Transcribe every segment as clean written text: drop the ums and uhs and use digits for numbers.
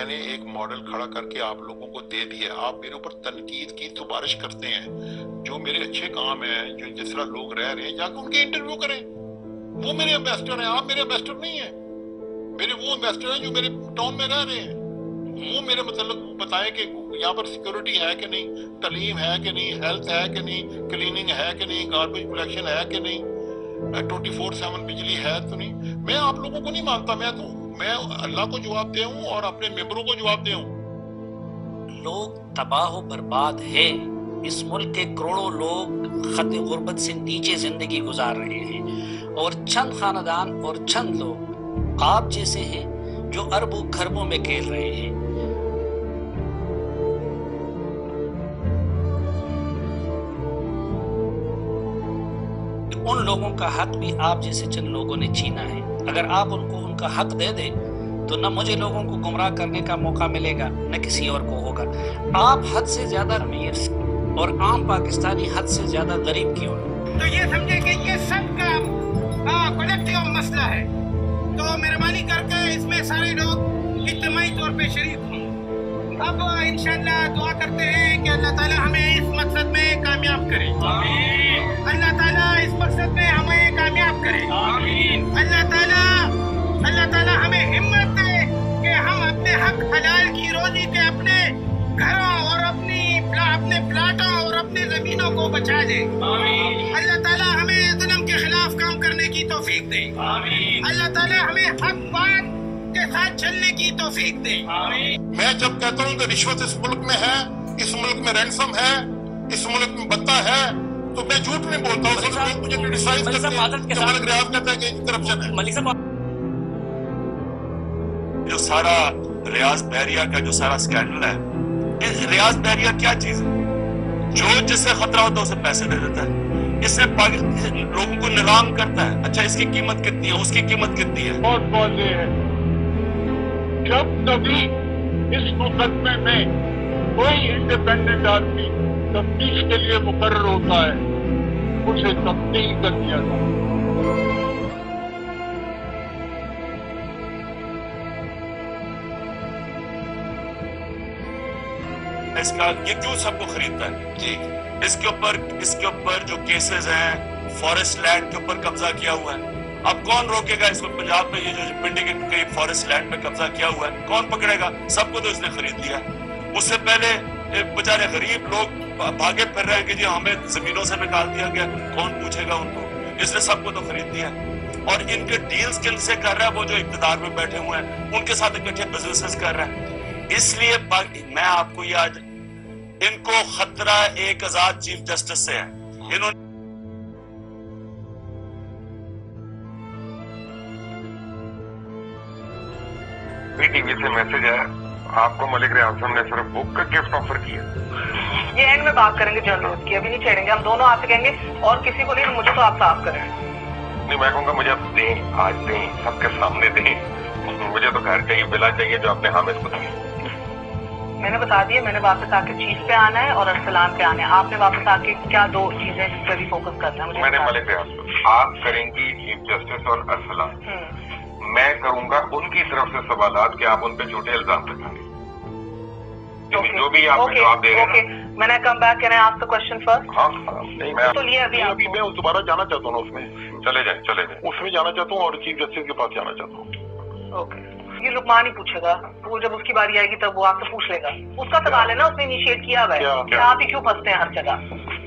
میں نے ایک ماڈل کھڑا کر کے آپ لوگوں کو دے دیا. آپ میرے اوپر تنقید کی سفارش کرتے ہیں. جو میرے اچھے کام ہیں, جو جس طرح لوگ رہ رہے ہیں, جا کے ان کے انٹرویو کریں. وہ میرے امبیسڈر ہیں, آپ میرے امبیسڈر نہیں ہیں. میرے وہ امبیسڈر ہیں جو میرے ٹاؤن میں رہ رہے ہیں. وہ میرے متعلق بتائیں کہ یہاں پر سیکورٹی ہے کہ نہیں, تعلیم ہے کہ نہیں, ہیلتھ ہے کہ نہیں, کلیننگ ہے کہ نہیں, گاربیج کلیکشن ہے کہ نہیں, 24/7 بجلی ہے تو نہیں. میں آپ لوگوں کو نہیں مانتا. میں اللہ کو جواب دے ہوں اور اپنے ممبروں کو جواب دے ہوں. لوگ تباہ و برباد ہے. اس ملک کے کروڑوں لوگ خط غربت سے نیچے زندگی گزار رہے ہیں اور چند خاندان اور چند لوگ آپ جیسے ہیں جو اربوں خربوں میں کھیل رہے ہیں. ان لوگوں کا حق بھی آپ جیسے چند لوگوں نے چھینا ہے. اگر آپ ان کو ان کا حق دے دیں تو نہ مجھے لوگوں کو گمراہ کرنے کا موقع ملے گا نہ کسی اور کو ہوگا. آپ حد سے زیادہ امیر اور عام پاکستانی حد سے زیادہ غریب کیوں ہیں؟ تو یہ سمجھے کہ یہ سب کا کولیکٹیو مسئلہ ہے. تو مہربانی کر کے اس میں سارے لوگ اجتماعی طور پہ شریک ہوں. اب انشاءاللہ دعا کرتے ہیں کہ اللہ تعالی ہمیں اس مقصد میں کامیاب کرے. اللہ تعالیٰ اس مقصد میں ہمیں کامیاب کرے. اللہ تعالیٰ ہمیں ہمت دے کہ ہم اپنے حق حلال کی روزی کے اپنے گھروں اور اپنے پلاٹوں اور اپنے زمینوں کو بچا لے. اللہ تعالیٰ ہمیں ظلم کے خلاف کام کرنے کی توفیق دے. اللہ تعالیٰ ہمیں حق بات کے ساتھ چلنے کی توفیق دے. میں جب کہتا ہوں کہ رشوت اس ملک میں ہے, اس ملک میں رینسم ہے, اس ملک میں بتا ہے, تو میں جھوٹ نہیں بولتا ہوں. مجھے کرٹیسائز کرتے ہیں کہ ملک ریاض کہتا ہے کہ کرپشن ہے. جو سارا ریاض بحریہ کا جو سارا سکینڈل ہے, ریاض بحریہ کیا چیز ہے؟ جو جس سے خطرہ ہوتا ہے اسے پیسے دے دیتا ہے. اس سے لوگوں کو نیلام کرتا ہے. اچھا اس کی قیمت کتنی ہے, اس کی قیمت کتنی ہے؟ بہت واضح ہے. جب کبھی اس مقدمے میں کوئی انڈیپینڈنٹ آدمی تفتیش کے لیے مقرر ہوتا ہے, اسے تبدیل کر دیا جاتا ہے. اس کا یہ کیوں سب کو خریدتا ہے؟ جی, اس کے اوپر جو کیسز ہیں, فارسٹ لینڈ کے اوپر قبضہ کیا ہوا ہے. اب کون روکے گا اس کو؟ پنجاب میں یہ جو پنڈی کے قریب فارسٹ لینڈ پہ قبضہ کیا ہوا ہے, کون پکڑے گا؟ سب کو تو اس نے خرید لیا. اس سے پہلے بیچارے غریب لوگ بھاگے پھر رہے ہیں کہ جی ہمیں زمینوں سے نکال دیا گیا, کون پوچھے گا ان کو؟ اس نے سب کو تو خرید لیا. اور ان کے ڈیلز کن سے کر رہا ہے؟ وہ جو اقتدار میں بیٹھے ہوئے ہیں ان کے ساتھ اکٹھے بزنسز کر رہا ہے. اس لیے میں آپ کو یہ آج ان کو خطرہ ایک آزاد چیف جسٹس سے ہے. انہوں نے پی ٹی وی سے میسج ہے, آپ کو ملک ریاض صاحب نے صرف بک کا گفٹ آفر کیا. یہ اینڈ میں بات کریں گے جرنلسٹ کی, ابھی نہیں چھیڑیں گے. ہم دونوں آپ سے کہیں گے اور کسی کو نہیں, مجھے تو آپ صاف کریں. نہیں, میں کہوں گا مجھے اب دیں, آج دیں, سب کے سامنے دیں. مجھے تو گھر چاہیے, ولا چاہیے جو اپنے حامد کو دیں. میں نے بتا دیا, میں نے واپس آ کے چیف پہ آنا ہے اور ارسلان پہ آنا ہے. آپ نے واپس آ کے کیا دو چیزیں جس پہ بھی فوکس کرنا ہے؟ میں نے ملک ریاض, آپ کریں گی چیف جسٹس اور ارسلان, میں کروں گا ان کی طرف سے سوالات کہ آپ ان پہ جھوٹے الزام لگائیں گے. جو بھی آپ کو جواب دے رہے ہیں. میں نے کم بیک کرنا ہے آپ سے کوشچن فرسٹ. ہاں نہیں, تو لیے ابھی میں دوبارہ جانا چاہتا ہوں نا اس میں. چلے جائیں اس میں جانا چاہتا ہوں اور چیف جسٹس کے پاس جانا چاہتا ہوں. اوکے, یہ لقمان ہی پوچھے گا, وہ جب اس کی باری آئے گی تب وہ آپ سے پوچھ لے گا. اس کا سوال ہے نا, اس نے انیشیٹ کیا ہوا ہے کہ آپ ہی کیوں پھنستے ہیں ہر جگہ.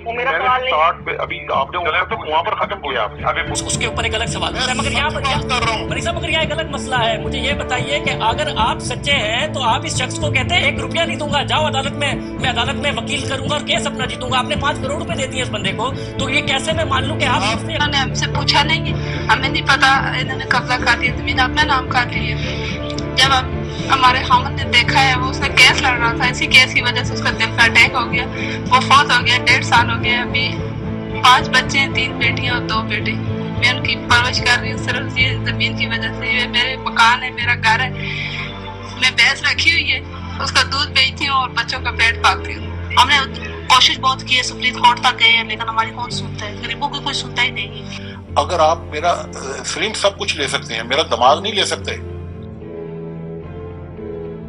وہ میرا سوال نہیں. ابھی آپ نے وہاں پر ختم کیا آپ نے. اس کے اوپر ایک الگ سوال ہے, مگر یہاں ایک الگ مسئلہ ہے. مجھے یہ بتائیے کہ اگر آپ سچے ہیں تو آپ اس شخص کو کہتے ہیں 1 روپیہ نہیں دوں گا, جاؤ عدالت میں عدالت میں وکیل کروں گا اور کیس اپنا جیتوں گا. آپ نے 5 کروڑ روپے دے دیے اس بندے کو, تو یہ کیسے میں مان لوں کہ آپ انہوں نے ہم سے پوچھا نہیں, ہمیں نہیں پتا انہوں نے قبضہ کر دیا زمین, اپنا نام کر لیے. جب ہمارے خامد نے دیکھا ہے, وہ اس نے کیس لڑ رہا تھا, اسی کیس کی وجہ سے اس کا دل کا اٹیک ہو گیا, وہ فوت ہو گیا. 1.5 سال ہو گیا. ابھی 5 بچے ہیں, 3 بیٹیاں اور 2 بیٹے. میں ان کی پرورش کر رہی ہوں صرف یہ زمین کی وجہ سے. یہ میرے مکان ہے, میرا گھر ہے, میں بھینس رکھی ہوئی ہے, اس کا دودھ بیچتی ہوں اور بچوں کا پیٹ پالتی ہوں. ہم نے کوشش بہت کی ہے, سپریم کورٹ تک گئے ہیں, لیکن ہماری کون سنتا ہے؟ غریبوں کی کوئی سنتا ہی نہیں ہے. اگر آپ میرا سلیم سب کچھ لے سکتے ہیں, میرا دماغ نہیں لے سکتے.